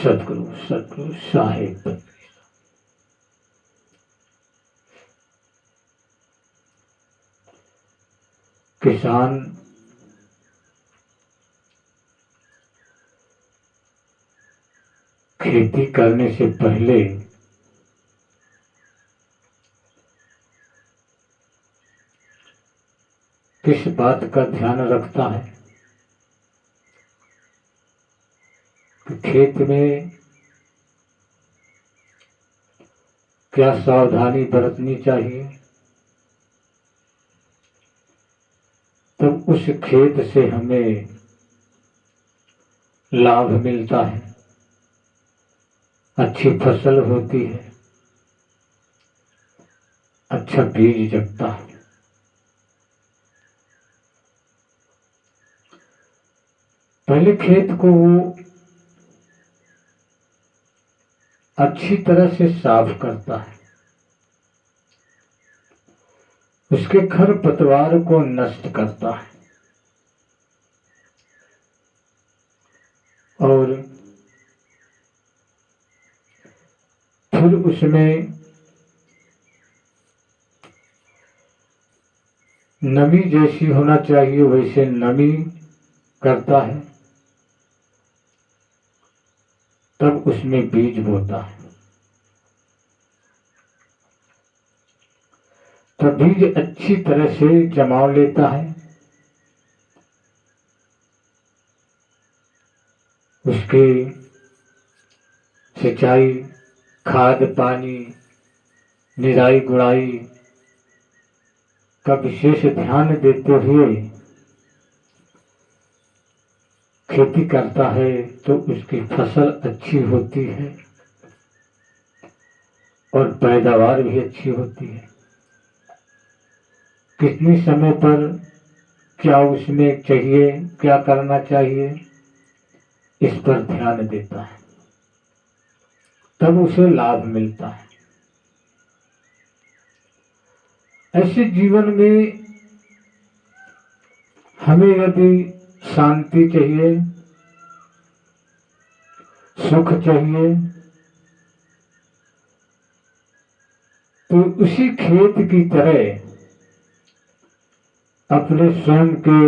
सतगुरु सतगुरु साहिब। किसान खेती करने से पहले किस बात का ध्यान रखता है कि खेत में क्या सावधानी बरतनी चाहिए, तब उस खेत से हमें लाभ मिलता है, अच्छी फसल होती है, अच्छा बीज जगता है। पहले खेत को वो अच्छी तरह से साफ करता है, उसके खरपतवार को नष्ट करता है और फिर उसमें नमी जैसी होना चाहिए वैसे नमी करता है, तब उसमें बीज बोता है। तो बीज अच्छी तरह से जमाव लेता है, उसके सिंचाई, खाद पानी, निराई गुड़ाई का विशेष ध्यान देते हुए खेती करता है, तो उसकी फसल अच्छी होती है और पैदावार भी अच्छी होती है। कितने समय पर क्या उसमें चाहिए, क्या करना चाहिए, इस पर ध्यान देता है, तब उसे लाभ मिलता है। ऐसे जीवन में हमें यदि शांति चाहिए, सुख चाहिए, तो उसी खेत की तरह अपने स्वयं के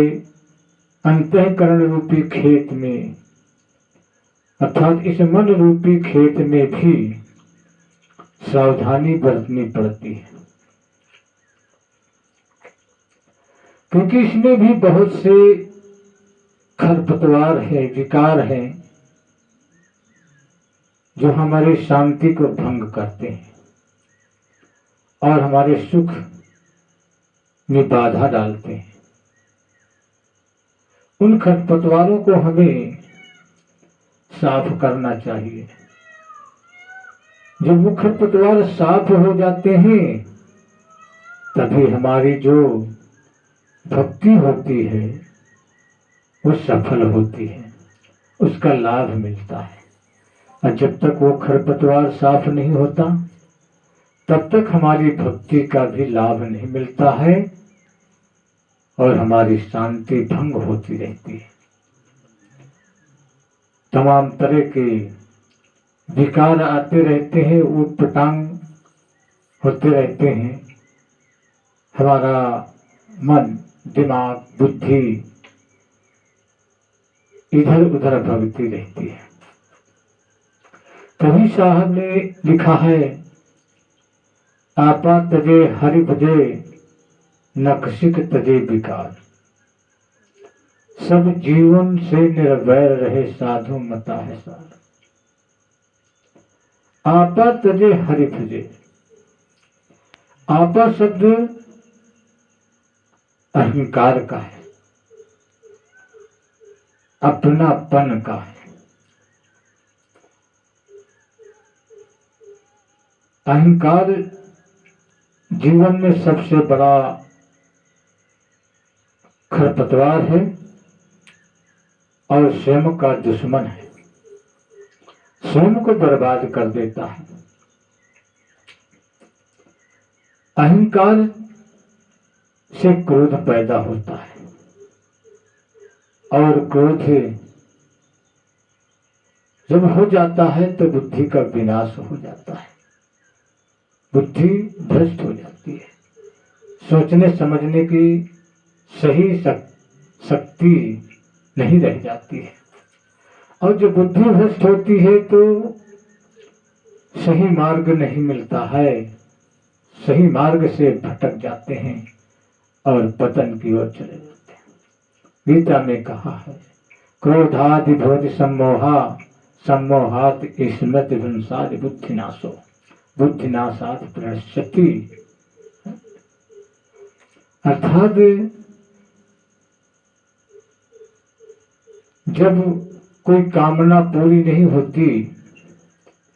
अंतःकरण रूपी खेत में अर्थात इस मन रूपी खेत में भी सावधानी बरतनी पड़ती है, क्योंकि इसमें भी बहुत से खरपतवार है, विकार हैं, जो हमारी शांति को भंग करते हैं और हमारे सुख में बाधा डालते हैं। उन खरपतवारों को हमें साफ करना चाहिए। जब वो खरपतवार साफ हो जाते हैं, तभी हमारी जो भक्ति होती है वो सफल होती है, उसका लाभ मिलता है। और जब तक वो खरपतवार साफ नहीं होता, तब तक हमारी भक्ति का भी लाभ नहीं मिलता है और हमारी शांति भंग होती रहती है। तमाम तरह के विकार आते रहते हैं, ऊट पटांग होते रहते हैं, हमारा मन, दिमाग, बुद्धि इधर उधर भगती रहती है। कभी साहब ने लिखा है, आपा तजे हरि भजे, नखशिक तजे विकार। सब जीवन से निर्वैर रहे, साधु मता है सार। आपा तजे हरि भजे। आपा शब्द अहंकार का है, अपनापन का है। अहंकार जीवन में सबसे बड़ा खरपतवार है और स्वयं का दुश्मन है, स्वयं को बर्बाद कर देता है। अहंकार से क्रोध पैदा होता है और क्रोध जब हो जाता है तो बुद्धि का विनाश हो जाता है, बुद्धि भ्रष्ट हो जाती है, सोचने समझने की सही शक्ति नहीं रह जाती है। और जब बुद्धि भ्रष्ट होती है तो सही मार्ग नहीं मिलता है, सही मार्ग से भटक जाते हैं और पतन की ओर चले जाते हैं। गीता में कहा है, क्रोधादि भवति सम्मोहा सम्मोहात् स्मृति भ्रंशादि बुद्धिनाशो बुद्धिनाशात् प्रणश्यति। अर्थात जब कोई कामना पूरी नहीं होती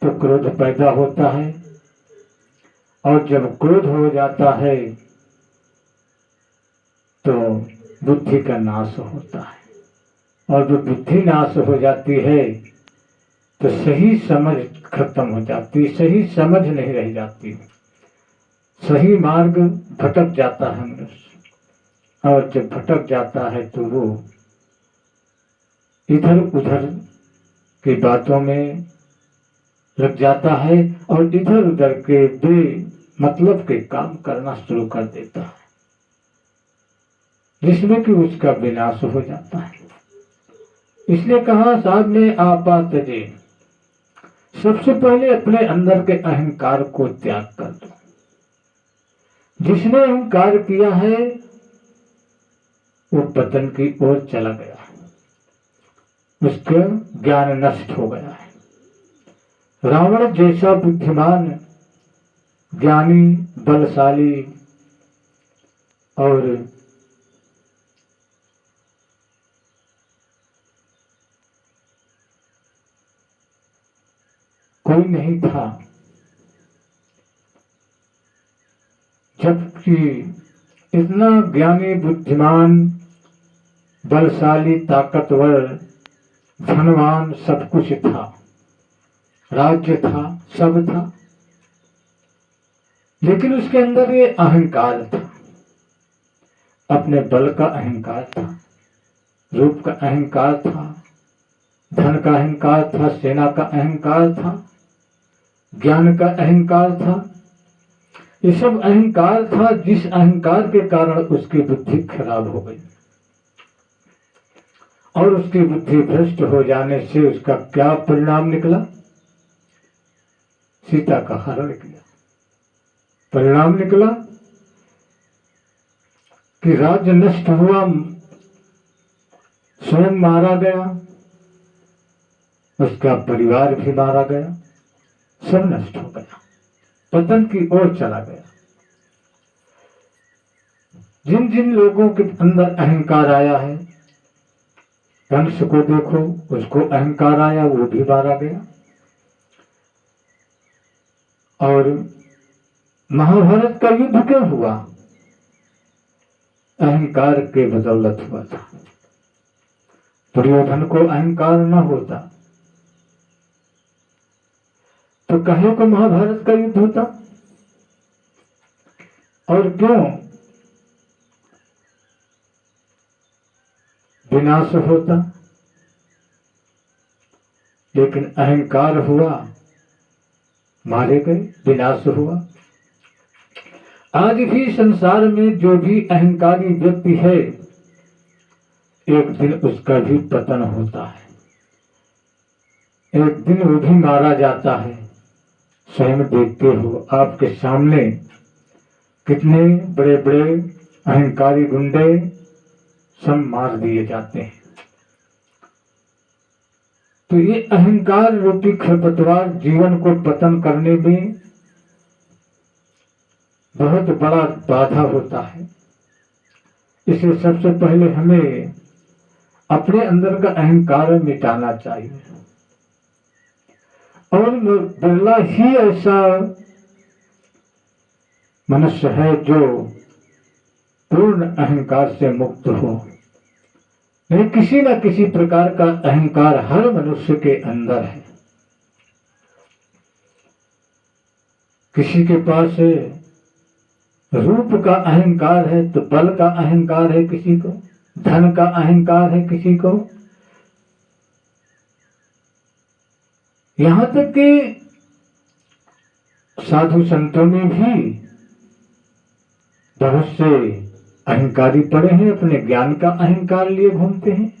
तो क्रोध पैदा होता है, और जब क्रोध हो जाता है तो बुद्धि का नाश होता है, और जब बुद्धि नाश हो जाती है तो सही समझ खत्म हो जाती, सही समझ नहीं रह जाती, सही मार्ग भटक जाता है मनुष्य। और जब भटक जाता है तो वो इधर उधर की बातों में लग जाता है और इधर उधर के बे मतलब के काम करना शुरू कर देता है, जिसमें कि उसका विनाश हो जाता है। इसलिए कहा सामने आपा तजे, सबसे पहले अपने अंदर के अहंकार को त्याग कर दो। जिसने अहंकार किया है वो पतन की ओर चला गया है, उसका ज्ञान नष्ट हो गया है। रावण जैसा बुद्धिमान, ज्ञानी, बलशाली और कोई नहीं था, जबकि इतना ज्ञानी, बुद्धिमान, बलशाली, ताकतवर, धनवान सब कुछ था, राज्य था, सब था, लेकिन उसके अंदर ये अहंकार था। अपने बल का अहंकार था, रूप का अहंकार था, धन का अहंकार था, सेना का अहंकार था, ज्ञान का अहंकार था। ये सब अहंकार था, जिस अहंकार के कारण उसकी बुद्धि खराब हो गई, और उसकी बुद्धि भ्रष्ट हो जाने से उसका क्या परिणाम निकला? सीता का हरण किया। परिणाम निकला कि राज्य नष्ट हुआ, स्वयं मारा गया, उसका परिवार भी मारा गया, सब नष्ट हो गया, पतन की ओर चला गया। जिन जिन लोगों के अंदर अहंकार आया है, कंस को देखो, उसको अहंकार आया, वो भी मारा गया। और महाभारत का युद्ध क्यों हुआ? अहंकार के बदौलत हुआ था। दुर्योधन को अहंकार न होता तो कहे को महाभारत का युद्ध होता? और क्यों विनाश होता? लेकिन अहंकार हुआ, मारे गए, विनाश हुआ। आज भी संसार में जो भी अहंकारी व्यक्ति है, एक दिन उसका भी पतन होता है, एक दिन वो भी मारा जाता है। स्वयं देखते हो आपके सामने कितने बड़े बड़े अहंकारी गुंडे सब मार दिए जाते हैं। तो ये अहंकार रूपी खरपतवार जीवन को पतन करने में बहुत बड़ा बाधा होता है। इसलिए सबसे पहले हमें अपने अंदर का अहंकार मिटाना चाहिए। और बिरला ही ऐसा मनुष्य है जो पूर्ण अहंकार से मुक्त हो। नहीं, किसी न किसी प्रकार का अहंकार हर मनुष्य के अंदर है। किसी के पास रूप का अहंकार है तो बल का अहंकार है, किसी को धन का अहंकार है, किसी को यहां तक कि साधु संतों में भी बहुत से अहंकारी पड़े हैं, अपने ज्ञान का अहंकार लिए घूमते हैं,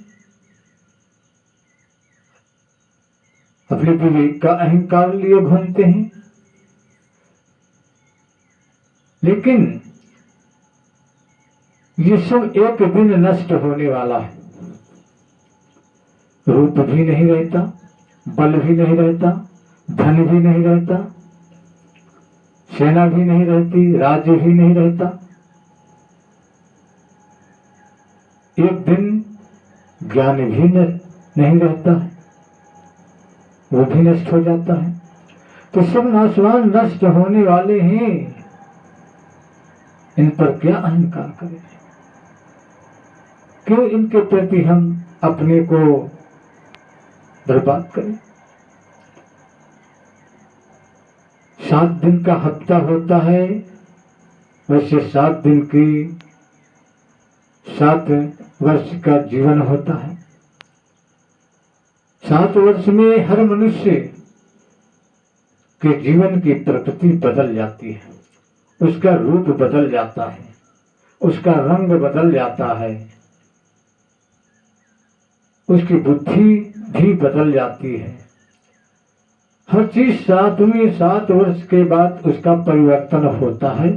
अपने विवेक का अहंकार लिए घूमते हैं, लेकिन ये सब एक दिन नष्ट होने वाला है। रूप भी नहीं रहता, बल भी नहीं रहता, धन भी नहीं रहता, सेना भी नहीं रहती, राज्य भी नहीं रहता। एक दिन ज्ञान भी नहीं रहता है, वो भी नष्ट हो जाता है। तो सब नाशवान नष्ट होने वाले हैं, इन पर क्या अहंकार करें? क्यों इनके प्रति हम अपने को बर्बाद करें? 7 दिन का हफ्ता होता है, वैसे 7 दिन की 7 वर्ष का जीवन होता है। 7 वर्ष में हर मनुष्य के जीवन की प्रकृति बदल जाती है, उसका रूप बदल जाता है, उसका रंग बदल जाता है, उसकी बुद्धि भी बदल जाती है। हर चीज 7 वर्ष के बाद उसका परिवर्तन होता है।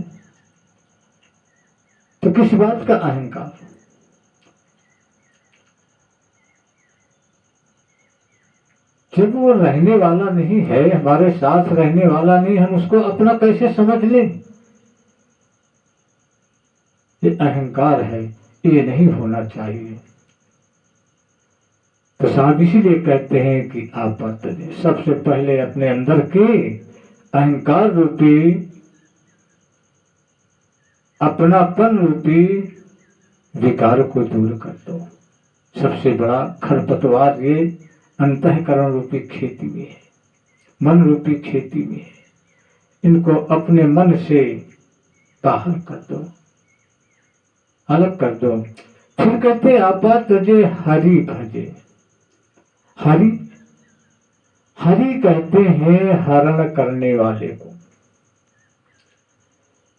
तो किस बात का अहंकार? जब वो रहने वाला नहीं है, हमारे साथ रहने वाला नहीं, हम उसको अपना कैसे समझ लें? ये अहंकार है, ये नहीं होना चाहिए। तो साहब इसीलिए कहते हैं कि आप सबसे पहले अपने अंदर के अहंकार रूपी, अपनापन रूपी विकार को दूर कर दो। सबसे बड़ा खरपतवार ये अंतःकरण रूपी खेती में है, मन रूपी खेती में है। इनको अपने मन से बाहर कर दो, अलग कर दो। फिर कहते आपा तुझे हरि भजे। हरि हरि कहते हैं हरण करने वाले को,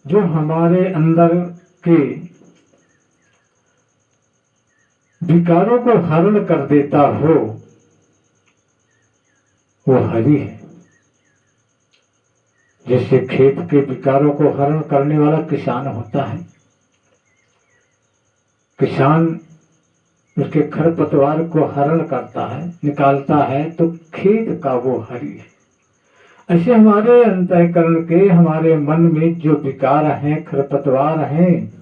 जो हमारे अंदर के विकारों को हरण कर देता हो, वो हरि है। जैसे खेत के विकारों को हरण करने वाला किसान होता है, किसान उसके खरपतवार को हरण करता है, निकालता है, तो खेत का वो हरि है। ऐसे हमारे अंतःकरण के, हमारे मन में जो विकार हैं, खरपतवार हैं,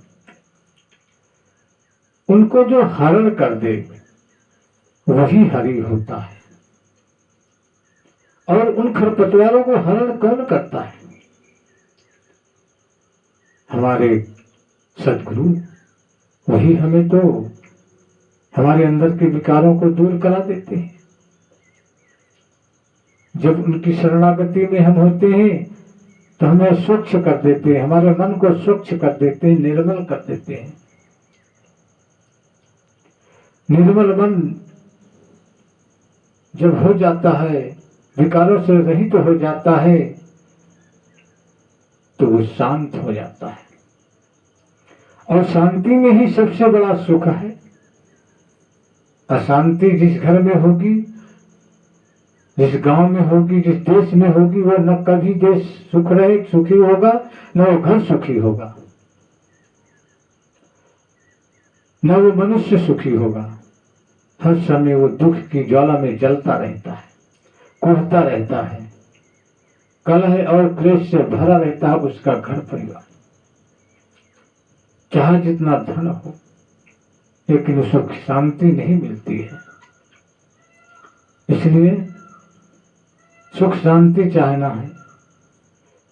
उनको जो हरण कर दे वही हरि होता है। और उन खरपतवारों को हरण कौन करता है? हमारे सद्गुरु। वही हमें तो हमारे अंदर के विकारों को दूर करा देते हैं। जब उनकी शरणागति में हम होते हैं तो हमें स्वच्छ कर देते हैं, हमारे मन को स्वच्छ कर देते हैं, निर्मल कर देते हैं। निर्मल मन जब हो जाता है, विकारों से रहित हो जाता है, तो वो शांत हो जाता है। और शांति में ही सबसे बड़ा सुख है। अशांति जिस घर में होगी, जिस गांव में होगी, जिस देश में होगी, वो न कभी देश सुखी होगा, न वो घर सुखी होगा, न वो मनुष्य सुखी होगा। हर समय वो दुख की ज्वाला में जलता रहता है, कुढ़ता रहता है, कलह और क्लेश से भरा रहता है उसका घर परिवार। चाहे जितना धन हो, लेकिन सुख शांति नहीं मिलती है। इसलिए सुख शांति चाहना है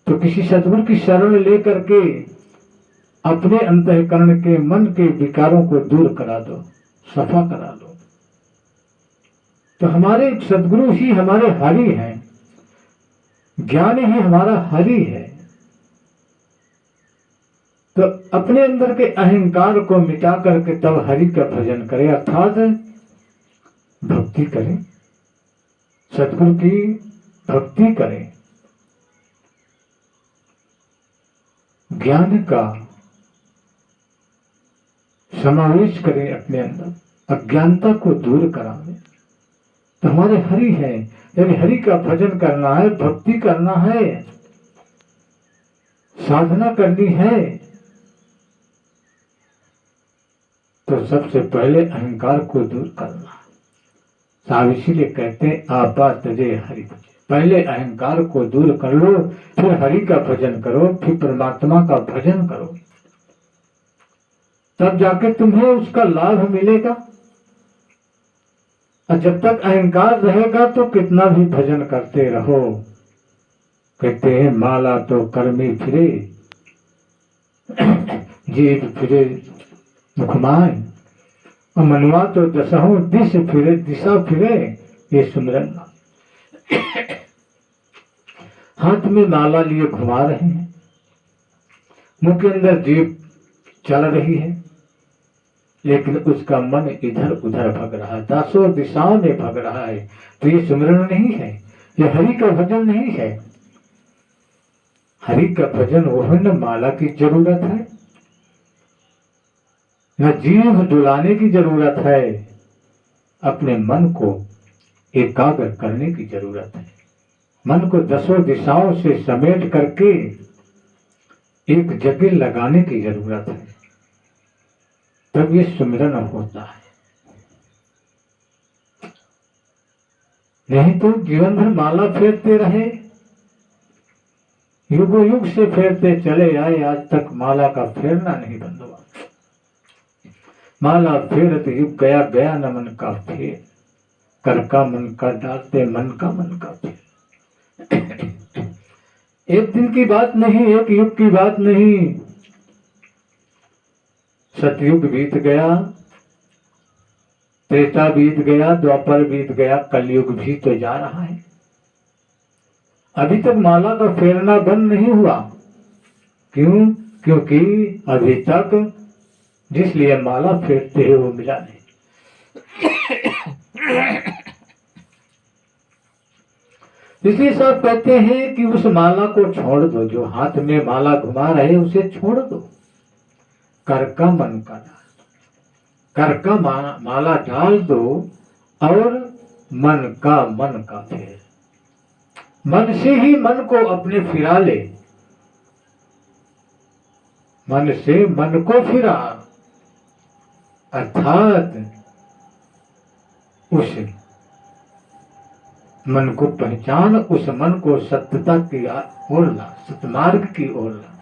तो किसी सद्गुरु की शरण लेकर के अपने अंतःकरण के, मन के विकारों को दूर करा दो, सफा करा दो। तो हमारे सद्गुरु ही हमारे हरि हैं, ज्ञान ही हमारा हरि है। तो अपने अंदर के अहंकार को मिटा करके तब हरि का भजन करें, अर्थात भक्ति करें, सद्गुरु की भक्ति करें, ज्ञान का समावेश करें अपने अंदर, अज्ञानता को दूर करावें, तो हमारे हरि है। यदि हरि का भजन करना है, भक्ति करना है, साधना करनी है, तो सबसे पहले अहंकार को दूर करना। साहब इसीलिए कहते हैं आपा तजे हरि भजन। पहले अहंकार को दूर कर लो, फिर हरि का भजन करो, फिर परमात्मा का भजन करो, तब जाके तुम्हें उसका लाभ मिलेगा। और जब तक अहंकार रहेगा तो कितना भी भजन करते रहो। कहते हैं माला तो कर्मी फिरे, जीव फिरे मुखमाय, और मनवा तो दसहों दिशा फिरे, ये सुमिरन। हाथ में माला लिए घुमा रहे हैं, मुंह के अंदर जीभ चल रही है, लेकिन उसका मन इधर उधर भग रहा है, दसों दिशाओं में भग रहा है। तो ये सुमिरन नहीं है, ये हरि का भजन नहीं है। हरि का भजन वो है, न माला की जरूरत है, न जीभ डुलाने की जरूरत है, अपने मन को एकाग्र करने की जरूरत है। मन को दसों दिशाओं से समेट करके एक जगह लगाने की जरूरत है, तब ये सुमिरन होता है। नहीं तो जीवन भर माला फेरते रहे, युगों युग से फेरते चले आए, आज तक माला का फेरना नहीं बंद हुआ। माला फेरत युग गया, गया न मन का फेर, कर का मन का डालते, मन का फेर। एक दिन की बात नहीं, एक युग की बात नहीं। सतयुग बीत गया, त्रेता बीत गया, द्वापर बीत गया, कलयुग भी तो जा रहा है। अभी तक माला का फेरना बंद नहीं हुआ। क्यों? क्योंकि अभी तक जिस लिए माला फेरते हैं वो मिला नहीं। इसलिए सब कहते हैं कि उस माला को छोड़ दो, जो हाथ में माला घुमा रहे उसे छोड़ दो, कर का मन का डाल, कर का माला डाल दो, और मन का फेर। मन से ही मन को अपने फिरा ले, मन से मन को फिरा, अर्थात उस मन को पहचान, उस मन को सत्यता की ओर ला, सतमार्ग की ओर ला।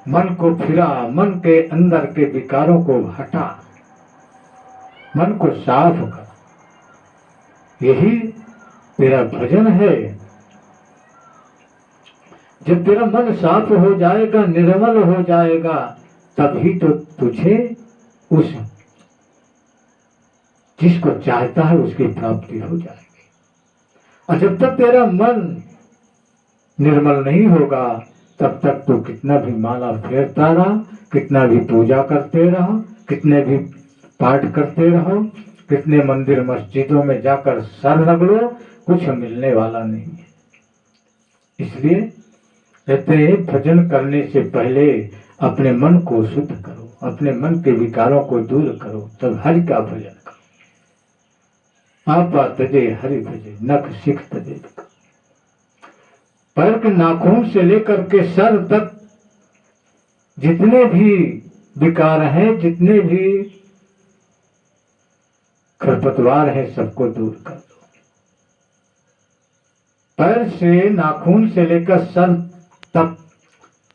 मन को फिरा, मन के अंदर के विकारों को हटा, मन को साफ कर। यही तेरा भजन है। जब तेरा मन साफ हो जाएगा, निर्मल हो जाएगा, तभी तो तुझे उस जिसको चाहता है उसकी प्राप्ति हो जाएगी। और जब तक तेरा मन निर्मल नहीं होगा, तब तक तू कितना भी माला फेरता रहा, कितना भी पूजा करते रहो, कितने भी पाठ करते रहो, कितने मंदिर मस्जिदों में जाकर सर रगड़ लो, कुछ मिलने वाला नहीं है। इसलिए कहते हैं भजन करने से पहले अपने मन को शुद्ध करो, अपने मन के विकारों को दूर करो, तब हरि का भजन करो। आपा तजे हरि भजे, नख सिख तजे। पैर के नाखून से लेकर के सर तक जितने भी विकार हैं, जितने भी खरपतवार है, सबको दूर कर दो। पैर से नाखून से लेकर सर तक,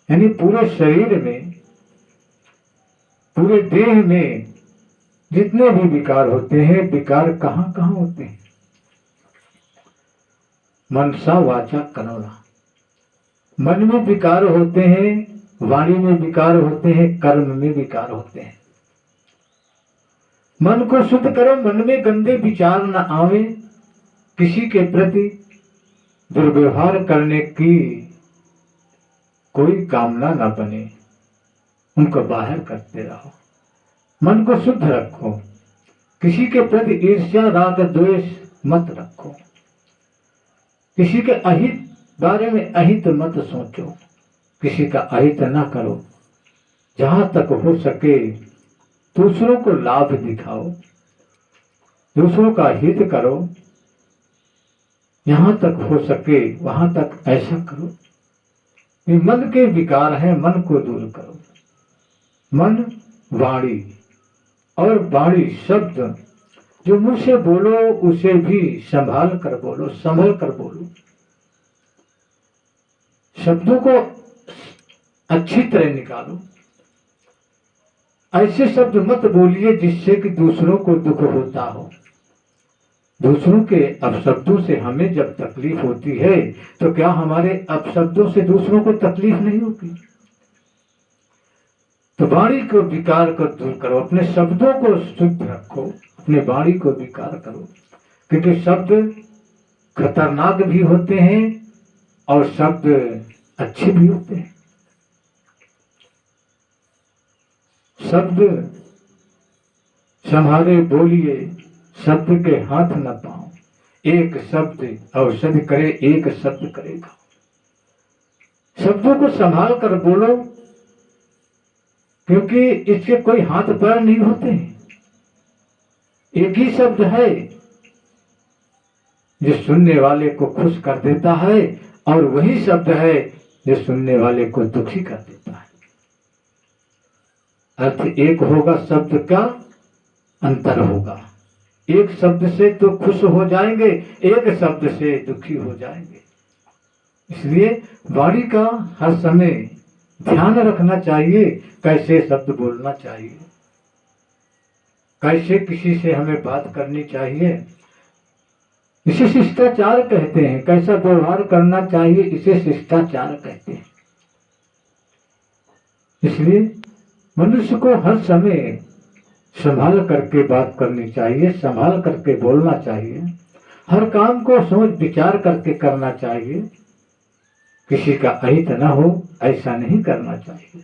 यानी पूरे शरीर में, पूरे देह में जितने भी विकार होते हैं, विकार कहाँ कहाँ होते हैं? मनसा वाचा कनोरा। मन में विकार होते हैं, वाणी में विकार होते हैं, कर्म में विकार होते हैं। मन को शुद्ध करो, मन में गंदे विचार न आवे, किसी के प्रति दुर्व्यवहार करने की कोई कामना न बने, उनको बाहर करते रहो। मन को शुद्ध रखो, किसी के प्रति ईर्ष्या राग द्वेष मत रखो। किसी के अहित बारे में अहित मत सोचो, किसी का अहित ना करो। जहां तक हो सके दूसरों को लाभ दिखाओ, दूसरों का हित करो। यहां तक हो सके वहां तक ऐसा करो। ये मन के विकार हैं, मन को दूर करो। मन, वाणी और वाणी शब्द जो मुंह से बोलो उसे भी संभाल कर बोलो, संभल कर बोलो। शब्दों को अच्छी तरह निकालो। ऐसे शब्द मत बोलिए जिससे कि दूसरों को दुख होता हो। दूसरों के अपशब्दों से हमें जब तकलीफ होती है तो क्या हमारे अपशब्दों से दूसरों को तकलीफ नहीं होती? तो वाणी को विकार को दूर करो, अपने शब्दों को शुद्ध रखो, अपने वाणी को विकार करो। क्योंकि शब्द खतरनाक भी होते हैं और शब्द अच्छे भी होते हैं। शब्द संभाले बोलिए, शब्द के हाथ न पाओ। एक शब्द औषधि करे, एक शब्द करेगा। शब्दों को संभाल कर बोलो, क्योंकि इसके कोई हाथ पैर नहीं होते हैं। एक ही शब्द है जो सुनने वाले को खुश कर देता है और वही शब्द है जो सुनने वाले को दुखी कर देता है। अर्थ एक होगा, शब्द का अंतर होगा। एक शब्द से तो खुश हो जाएंगे, एक शब्द से दुखी हो जाएंगे। इसलिए वाणी का हर समय ध्यान रखना चाहिए, कैसे शब्द बोलना चाहिए, कैसे किसी से हमें बात करनी चाहिए। इसे शिष्टाचार कहते हैं। कैसा व्यवहार करना चाहिए, इसे शिष्टाचार कहते हैं। इसलिए मनुष्य को हर समय संभाल करके बात करनी चाहिए, संभाल करके बोलना चाहिए। हर काम को सोच विचार करके करना चाहिए। किसी का अहित न हो, ऐसा नहीं करना चाहिए।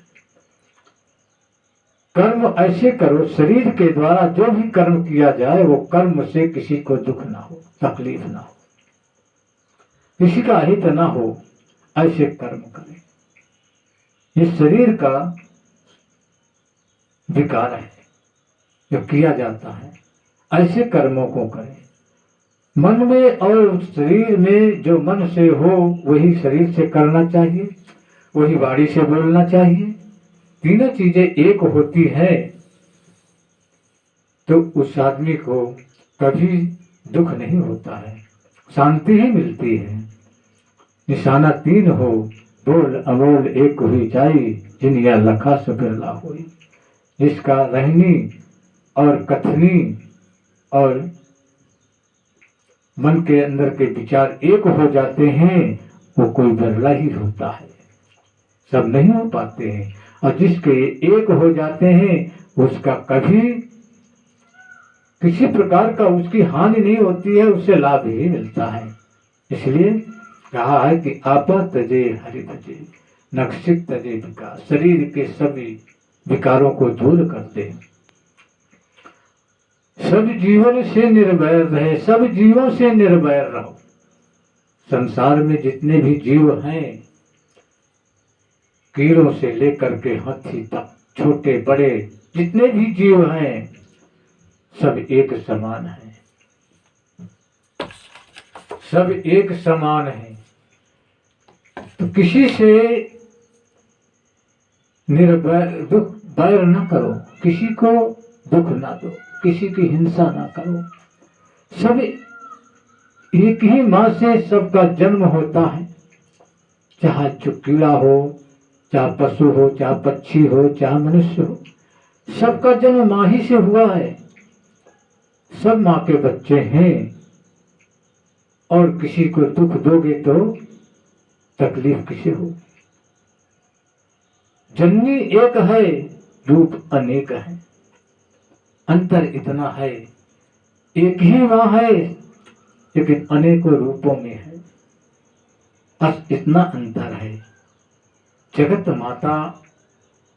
कर्म ऐसे करो, शरीर के द्वारा जो भी कर्म किया जाए वो कर्म से किसी को दुख ना हो, तकलीफ ना हो, किसी का अहित ना हो, ऐसे कर्म करें। ये शरीर का विकार है जो किया जाता है, ऐसे कर्मों को करें। मन में और शरीर में जो मन से हो वही शरीर से करना चाहिए, वही वाणी से बोलना चाहिए। तीनों चीजें एक होती है तो उस आदमी को कभी दुख नहीं होता है, शांति ही मिलती है। निशाना तीन हो, बोल अमोल एक हुई जाई, जिनिया लखा सो बिरला हुई। जिसका रहनी और कथनी और मन के अंदर के विचार एक हो जाते हैं वो कोई बिरला ही होता है, सब नहीं हो पाते हैं। और जिसके एक हो जाते हैं उसका कभी किसी प्रकार का उसकी हानि नहीं होती है, उससे लाभ ही मिलता है। इसलिए कहा है कि आपा तजे हरि भजे, नक्षिक तजे विकार। शरीर के सभी विकारों को दूर कर दे, सब जीवन से निर्भय रहे, सब जीवों से निर्भय रहो। संसार में जितने भी जीव हैं, कीड़ों से लेकर के हाथी तक, छोटे बड़े जितने भी जीव हैं, सब एक समान हैं, सब एक समान हैं। तो किसी से निर्भय दुख बैर न करो, किसी को दुख ना दो, किसी की हिंसा ना करो। सब एक ही माँ से सबका जन्म होता है, चाहे कीड़ा हो, चाहे पशु हो, चाहे पक्षी हो, चाहे मनुष्य हो, सबका जन्म माँ ही से हुआ है। सब माँ के बच्चे हैं और किसी को दुख दोगे तो तकलीफ किसे होगी। जननी एक है, रूप अनेक है, अंतर इतना है। एक ही माँ है लेकिन अनेकों रूपों में है, बस इतना अंतर है। जगत माता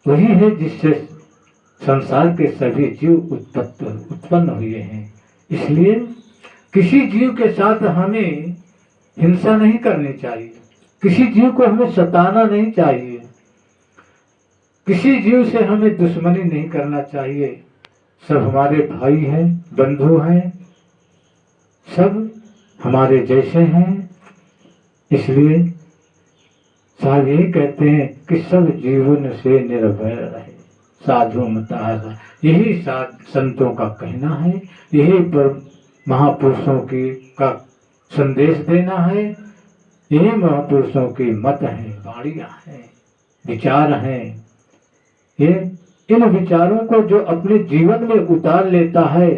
वही है जिससे संसार के सभी जीव उत्पन्न हुए हैं। इसलिए किसी जीव के साथ हमें हिंसा नहीं करनी चाहिए, किसी जीव को हमें सताना नहीं चाहिए, किसी जीव से हमें दुश्मनी नहीं करना चाहिए। सब हमारे भाई हैं, बंधु हैं, सब हमारे जैसे हैं। इसलिए साहब यही कहते हैं कि सब जीवन से निर्भय रहे, साधु मता। यही संतों का कहना है, यही पर महापुरुषों की का संदेश देना है। यही महापुरुषों की मत है, वाणियां हैं, विचार हैं। ये इन विचारों को जो अपने जीवन में उतार लेता है,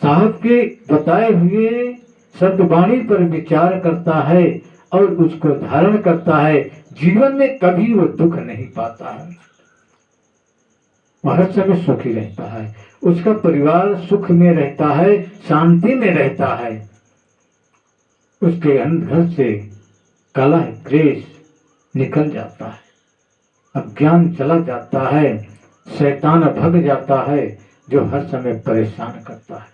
साहब के बताए हुए सद्वाणी पर विचार करता है और उसको धारण करता है, जीवन में कभी वो दुख नहीं पाता है, वह हर समय सुखी रहता है, उसका परिवार सुख में रहता है, शांति में रहता है। उसके घर से कलह क्लेश निकल जाता है, अज्ञान चला जाता है, शैतान भग जाता है जो हर समय परेशान करता है।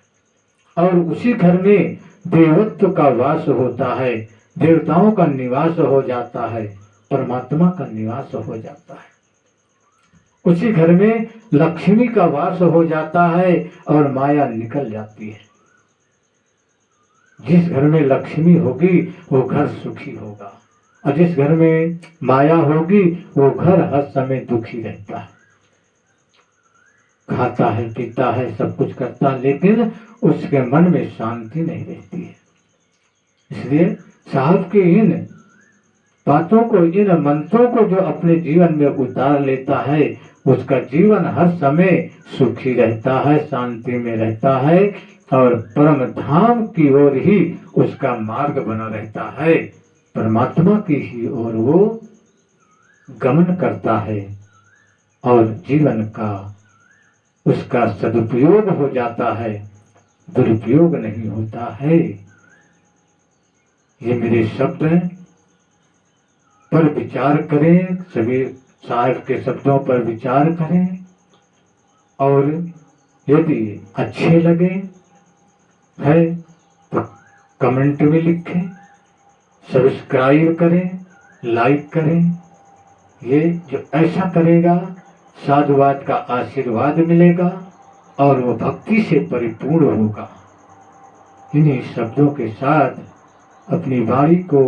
और उसी घर में देवत्व का वास होता है, देवताओं का निवास हो जाता है, परमात्मा का निवास हो जाता है। उसी घर में लक्ष्मी का वास हो जाता है और माया निकल जाती है। जिस घर में लक्ष्मी होगी वो घर सुखी होगा, और जिस घर में माया होगी वो घर हर समय दुखी रहता है, खाता है पीता है सब कुछ करता है, लेकिन उसके मन में शांति नहीं रहती है। इसलिए साहब के इन बातों को, इन मंत्रों को जो अपने जीवन में उतार लेता है, उसका जीवन हर समय सुखी रहता है, शांति में रहता है और परम धाम की ओर ही उसका मार्ग बना रहता है, परमात्मा की ही ओर वो गमन करता है और जीवन का उसका सदुपयोग हो जाता है, दुरुपयोग नहीं होता है। ये मेरे शब्द पर विचार करें, सभी साहब के शब्दों पर विचार करें और यदि अच्छे लगे है तो कमेंट में लिखें, सब्सक्राइब करें, लाइक करें। ये जो ऐसा करेगा साधुवाद का आशीर्वाद मिलेगा और वो भक्ति से परिपूर्ण होगा। इन्हीं शब्दों के साथ अपनी वाणी को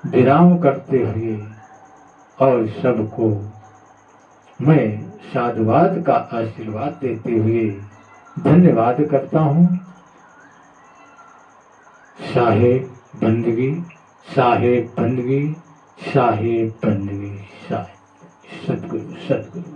विराम करते हुए और सबको मैं साधुवाद का आशीर्वाद देते हुए धन्यवाद करता हूँ। साहेब बंदगी, साहेब बंदगी, साहेब बंदगी, साहेब। सद्गुरु सद्गुरु।